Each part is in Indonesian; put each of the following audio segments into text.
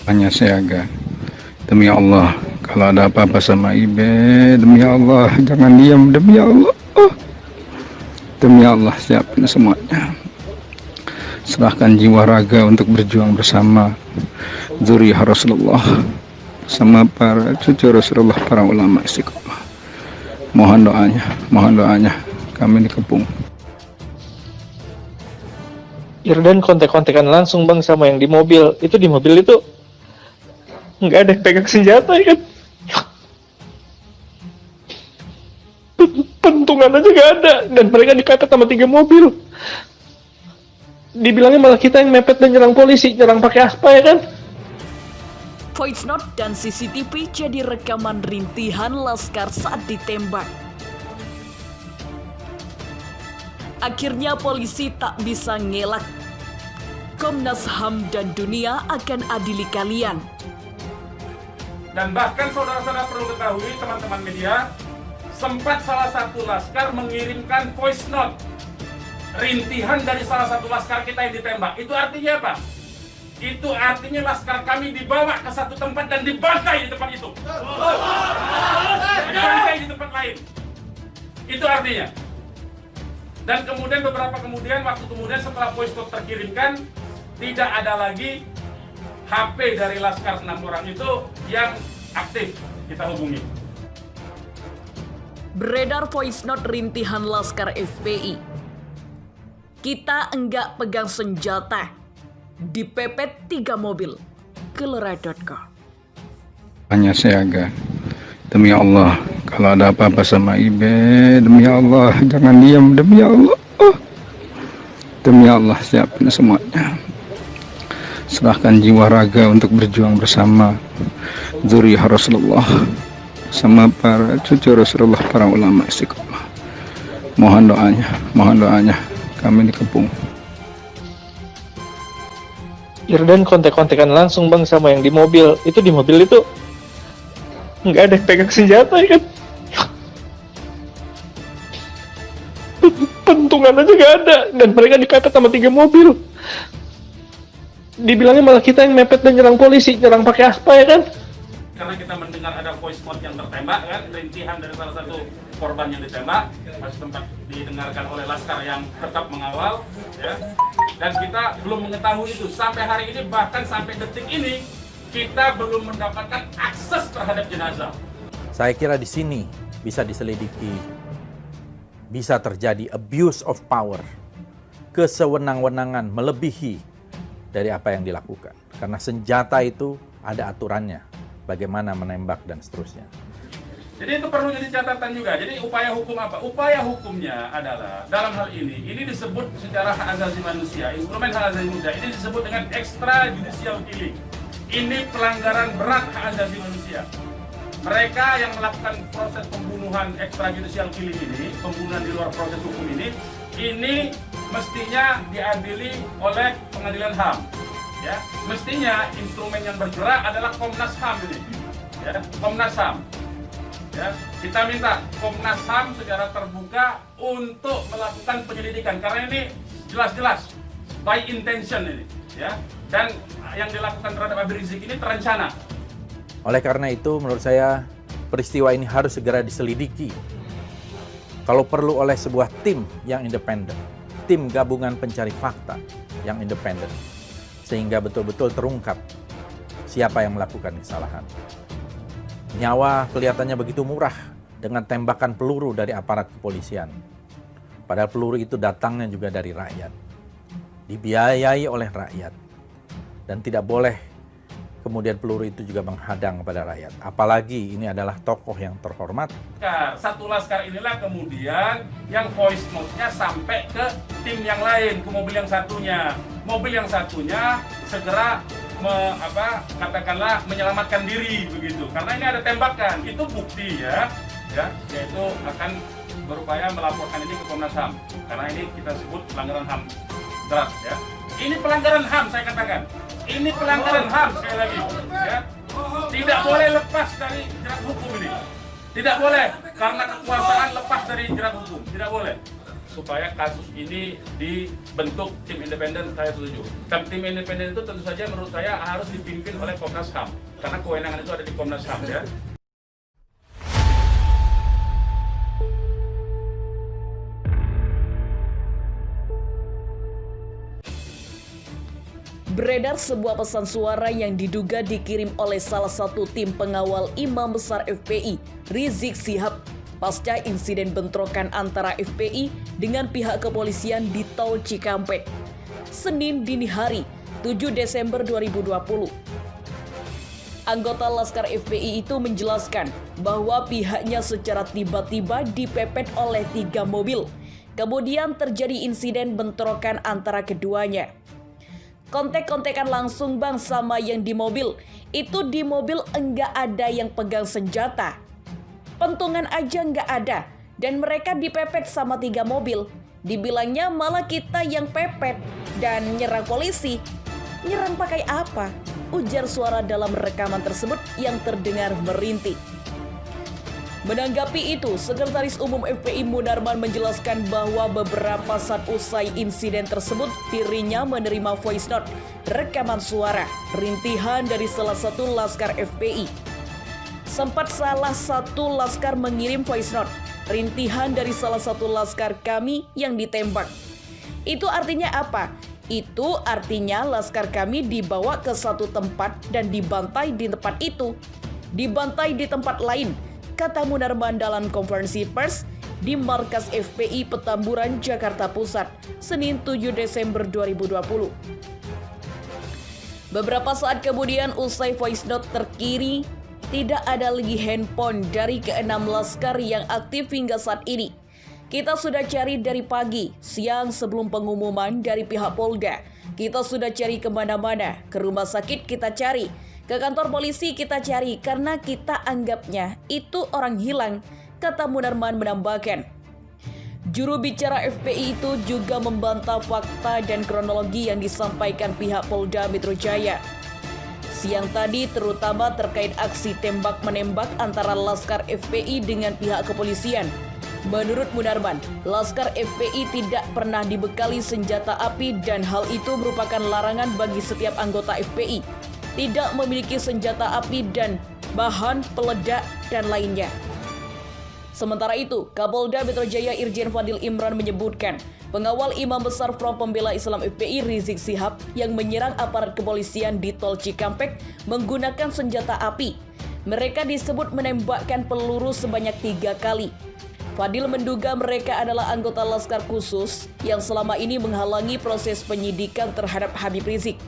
Hanya siaga. Demi Allah, kalau ada apa-apa sama Ibe, demi Allah, jangan diam, demi Allah. Demi Allah, siapin semuanya. Serahkan jiwa raga untuk berjuang bersama zuriyah Rasulullah, sama para cucu Rasulullah, para ulama istiqomah. Mohon doanya, kami dikepung. Irdan kontek-kontekan langsung bang sama yang di mobil. Itu di mobil itu nggak ada yang pegang senjata ya kan? Pentungan aja nggak ada. Dan mereka dipepet sama 3 mobil. Dibilangnya malah kita yang mepet dan nyerang polisi, nyerang pakai aspa ya kan? Voice note dan CCTV jadi rekaman rintihan Laskar saat ditembak. Akhirnya polisi tak bisa ngelak. Komnas HAM dan dunia akan adili kalian. Dan bahkan saudara-saudara perlu ketahui, teman-teman media, sempat salah satu laskar mengirimkan voice note rintihan dari salah satu laskar kita yang ditembak. Itu artinya apa? Itu artinya laskar kami dibawa ke satu tempat dan dibantai di tempat itu. Dibantai di tempat lain. Itu artinya. Dan kemudian waktu kemudian setelah voice note terkirimkan, tidak ada lagi HP dari laskar 6 orang itu yang aktif kita hubungi. Beredar voice note rintihan Laskar FPI. Kita enggak pegang senjata. Dipepet 3 mobil. Kelera.com. Hanya siaga. Demi Allah, kalau ada apa-apa sama Ibe, demi Allah, jangan diam, demi Allah. Demi Allah, siapin semuanya. Serahkan jiwa raga untuk berjuang bersama zuriyah Rasulullah, sama para cucu Rasulullah, para ulama istiqomah. Mohon doanya, kami dikepung. Irdan kontek-kontekan langsung bang sama yang di mobil. Itu di mobil itu nggak ada yang pegang senjata ya kan? Pentungan aja nggak ada. Dan mereka dipepet sama 3 mobil. Dibilangnya malah kita yang mepet dan nyerang polisi, nyerang pakai aspa ya kan? Karena kita mendengar ada voice note yang tertembak kan, rintihan dari salah satu korban yang ditembak, masih sempat didengarkan oleh laskar yang tetap mengawal, ya. Dan kita belum mengetahui itu sampai hari ini, bahkan sampai detik ini kita belum mendapatkan akses terhadap jenazah. Saya kira di sini bisa diselidiki, bisa terjadi abuse of power, kesewenang-wenangan melebihi dari apa yang dilakukan. Karena senjata itu ada aturannya, bagaimana menembak dan seterusnya. Jadi itu perlu jadi catatan juga. Jadi upaya hukum apa? Upaya hukumnya adalah dalam hal ini disebut secara hak asasi manusia, instrumen hak asasi manusia, ini disebut dengan extrajudicial killing. Ini pelanggaran berat hak asasi manusia. Mereka yang melakukan proses pembunuhan extrajudicial killing ini, pembunuhan di luar proses hukum ini mestinya diadili oleh pengadilan HAM. Ya, mestinya instrumen yang bergerak adalah Komnas HAM ini. Ya, Komnas HAM. Ya, kita minta Komnas HAM secara terbuka untuk melakukan penyelidikan karena ini jelas-jelas by intention ini, ya. Dan yang dilakukan terhadap Habib Rizik ini terencana. Oleh karena itu menurut saya peristiwa ini harus segera diselidiki. Kalau perlu oleh sebuah tim yang independen, tim gabungan pencari fakta yang independen, sehingga betul-betul terungkap siapa yang melakukan kesalahan. Nyawa kelihatannya begitu murah dengan tembakan peluru dari aparat kepolisian. Padahal peluru itu datangnya juga dari rakyat, dibiayai oleh rakyat, dan tidak boleh kemudian peluru itu juga menghadang kepada rakyat. Apalagi ini adalah tokoh yang terhormat. Satu laskar inilah kemudian yang voice note-nya sampai ke tim yang lain, ke mobil yang satunya. Mobil yang satunya segera katakanlah menyelamatkan diri begitu. Karena ini ada tembakan, itu bukti ya, yaitu akan berupaya melaporkan ini ke Komnas HAM. Karena ini kita sebut pelanggaran HAM berat ya. Ini pelanggaran HAM saya katakan. Ini pelanggaran HAM sekali lagi ya. Tidak boleh lepas dari jerat hukum ini. Tidak boleh karena kekuasaan lepas dari jerat hukum. Tidak boleh. supaya kasus ini dibentuk tim independen, saya setuju. Dan tim independen itu tentu saja menurut saya harus dipimpin oleh Komnas HAM, karena kewenangan itu ada di Komnas HAM ya. Beredar sebuah pesan suara yang diduga dikirim oleh salah satu tim pengawal Imam Besar FPI, Rizik Syihab, pasca insiden bentrokan antara FPI dengan pihak kepolisian di Tol Cikampek, Senin dini hari, 7 Desember 2020. Anggota Laskar FPI itu menjelaskan bahwa pihaknya secara tiba-tiba dipepet oleh 3 mobil. Kemudian terjadi insiden bentrokan antara keduanya. Kontek-kontekan langsung bang sama yang di mobil. Itu di mobil enggak ada yang pegang senjata. Pentungan aja enggak ada. Dan mereka dipepet sama 3 mobil. Dibilangnya malah kita yang pepet dan nyerang polisi. Nyerang pakai apa? Ujar suara dalam rekaman tersebut yang terdengar merintih. Menanggapi itu, Sekretaris Umum FPI Munarman menjelaskan bahwa beberapa saat usai insiden tersebut, dirinya menerima voice note, rekaman suara, rintihan dari salah satu laskar FPI. Sempat salah satu laskar mengirim voice note, rintihan dari salah satu laskar kami yang ditembak. Itu artinya apa? Itu artinya laskar kami dibawa ke satu tempat dan dibantai di tempat itu. Dibantai di tempat lain, kata Munarman dalam konferensi pers di markas FPI Petamburan, Jakarta Pusat, Senin 7 Desember 2020. Beberapa saat kemudian usai voice note terkiri, tidak ada lagi handphone dari ke-6 laskar yang aktif hingga saat ini. Kita sudah cari dari pagi, siang sebelum pengumuman dari pihak Polda. Kita sudah cari kemana-mana, ke rumah sakit kita cari, ke kantor polisi kita cari karena kita anggapnya itu orang hilang, kata Munarman menambahkan. Juru bicara FPI itu juga membantah fakta dan kronologi yang disampaikan pihak Polda Metro Jaya siang tadi, terutama terkait aksi tembak-menembak antara laskar FPI dengan pihak kepolisian. Menurut Munarman, laskar FPI tidak pernah dibekali senjata api dan hal itu merupakan larangan bagi setiap anggota FPI. Tidak memiliki senjata api dan bahan peledak dan lainnya. Sementara itu, Kapolda Metro Jaya Irjen Fadil Imran menyebutkan pengawal Imam Besar Front Pembela Islam FPI Rizik Syihab yang menyerang aparat kepolisian di Tol Cikampek menggunakan senjata api. Mereka disebut menembakkan peluru sebanyak 3 kali. Fadil menduga mereka adalah anggota Laskar Khusus yang selama ini menghalangi proses penyidikan terhadap Habib Rizik.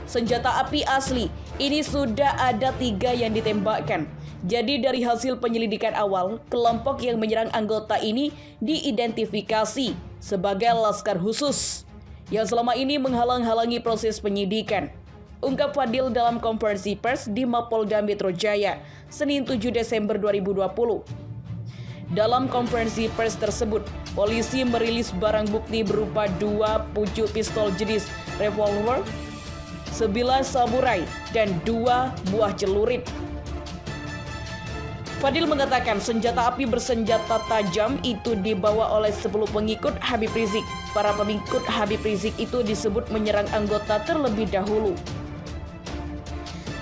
Senjata api asli, ini sudah ada 3 yang ditembakkan. Jadi dari hasil penyelidikan awal, kelompok yang menyerang anggota ini diidentifikasi sebagai Laskar Khusus yang selama ini menghalang-halangi proses penyidikan, ungkap Fadil dalam konferensi pers di Mapolda Metro Jaya, Senin 7 Desember 2020. Dalam konferensi pers tersebut, polisi merilis barang bukti berupa 2 pucuk pistol jenis revolver, 9 samurai, dan 2 buah celurit. Fadil mengatakan senjata api bersenjata tajam itu dibawa oleh 10 pengikut Habib Rizik. Para pengikut Habib Rizik itu disebut menyerang anggota terlebih dahulu.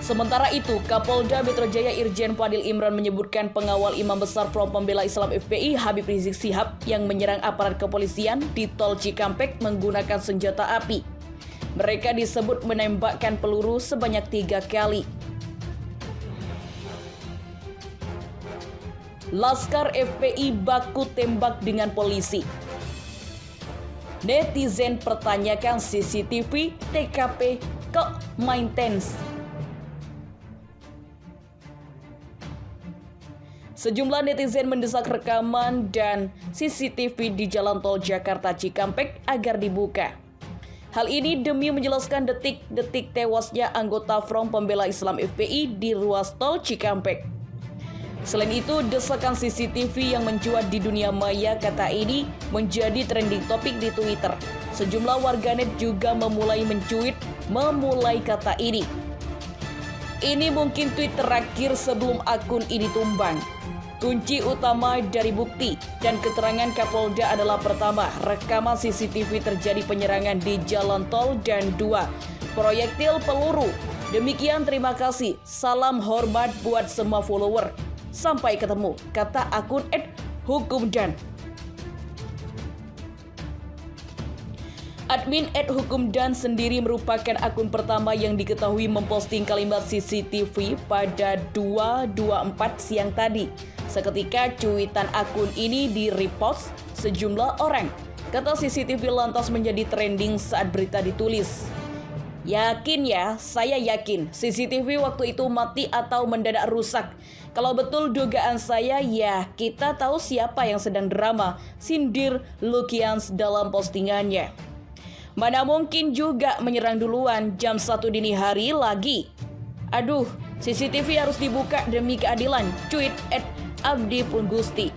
Sementara itu, Kapolda Metro Jaya Irjen Fadil Imran menyebutkan pengawal Imam Besar Front Pembela Islam FPI Habib Rizik Syihab yang menyerang aparat kepolisian di Tol Cikampek menggunakan senjata api. Mereka disebut menembakkan peluru sebanyak 3 kali. Laskar FPI baku tembak dengan polisi. Netizen pertanyakan CCTV TKP kok maintenance. Sejumlah netizen mendesak rekaman dan CCTV di Jalan Tol Jakarta Cikampek agar dibuka. Hal ini demi menjelaskan detik-detik tewasnya anggota Front Pembela Islam FPI di ruas Tol Cikampek. Selain itu, desakan CCTV yang mencuat di dunia maya kata ini menjadi trending topik di Twitter. Sejumlah warganet juga memulai mencuit memulai kata ini. Ini mungkin tweet terakhir sebelum akun ini tumbang. Kunci utama dari bukti dan keterangan Kapolda adalah pertama, rekaman CCTV terjadi penyerangan di jalan tol, dan 2, proyektil peluru. Demikian, terima kasih. Salam hormat buat semua follower. Sampai ketemu, kata akun @hukumdan. Admin @hukumdan sendiri merupakan akun pertama yang diketahui memposting kalimat CCTV pada 2/24 siang tadi. Seketika cuitan akun ini di-repost sejumlah orang. Kata CCTV lantas menjadi trending saat berita ditulis. Yakin ya, saya yakin CCTV waktu itu mati atau mendadak rusak. Kalau betul dugaan saya, ya kita tahu siapa yang sedang drama, sindir Lukians dalam postingannya. Mana mungkin juga menyerang duluan jam 1 dini hari lagi. Aduh, CCTV harus dibuka demi keadilan, cuit @abdi_gusti.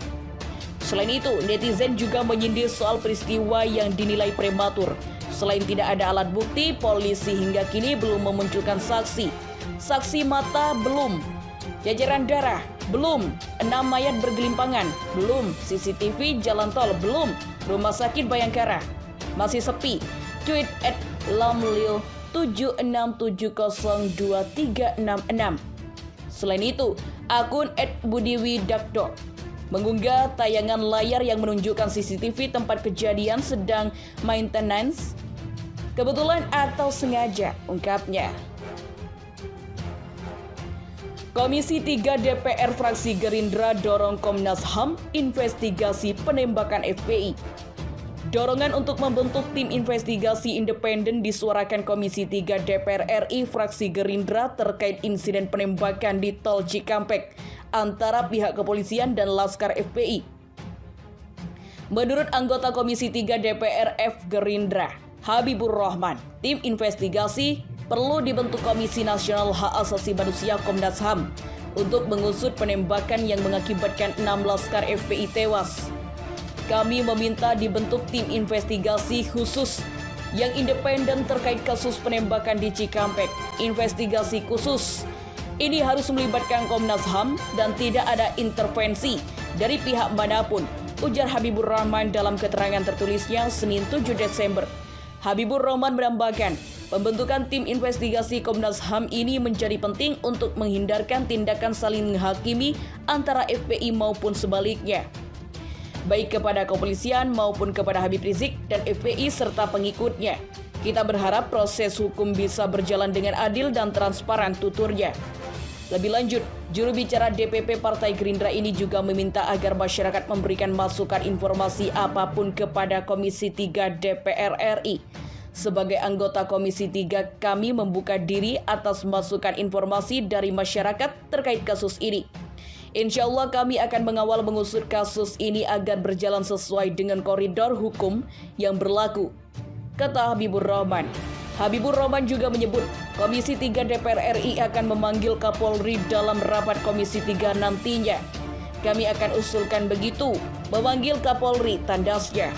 Selain itu, netizen juga menyindir soal peristiwa yang dinilai prematur. Selain tidak ada alat bukti, polisi hingga kini belum memunculkan saksi. Saksi mata belum. Jajaran darah belum. 6 mayat bergelimpangan belum. CCTV jalan tol belum. Rumah sakit Bayangkara masih sepi. Tweet @lamlil76702366. Selain itu, akun @budiwidakdo mengunggah tayangan layar yang menunjukkan CCTV tempat kejadian sedang maintenance. Kebetulan atau sengaja, ungkapnya. Komisi 3 DPR fraksi Gerindra dorong Komnas HAM investigasi penembakan FPI. Dorongan untuk membentuk tim investigasi independen disuarakan Komisi 3 DPR RI fraksi Gerindra terkait insiden penembakan di Tol Cikampek antara pihak kepolisian dan Laskar FPI. Menurut anggota Komisi 3 DPR F Gerindra, Habibur Rahman, tim investigasi perlu dibentuk Komisi Nasional Hak Asasi Manusia Komnas HAM untuk mengusut penembakan yang mengakibatkan 6 Laskar FPI tewas. Kami meminta dibentuk tim investigasi khusus yang independen terkait kasus penembakan di Cikampek. Investigasi khusus ini harus melibatkan Komnas HAM dan tidak ada intervensi dari pihak manapun, ujar Habibur Rahman dalam keterangan tertulisnya Senin 7 Desember. Habibur Rahman menambahkan, pembentukan tim investigasi Komnas HAM ini menjadi penting untuk menghindarkan tindakan saling menghakimi antara FPI maupun sebaliknya, baik kepada kepolisian maupun kepada Habib Rizik dan FPI serta pengikutnya. Kita berharap proses hukum bisa berjalan dengan adil dan transparan, tuturnya. Lebih lanjut, juru bicara DPP Partai Gerindra ini juga meminta agar masyarakat memberikan masukan informasi apapun kepada Komisi 3 DPR RI. Sebagai anggota Komisi 3, kami membuka diri atas masukan informasi dari masyarakat terkait kasus ini. Insya Allah kami akan mengawal mengusut kasus ini agar berjalan sesuai dengan koridor hukum yang berlaku, kata Habibur Rahman. Habibur Rahman juga menyebut Komisi 3 DPR RI akan memanggil Kapolri dalam rapat Komisi 3 nantinya. Kami akan usulkan begitu, memanggil Kapolri, tandasnya.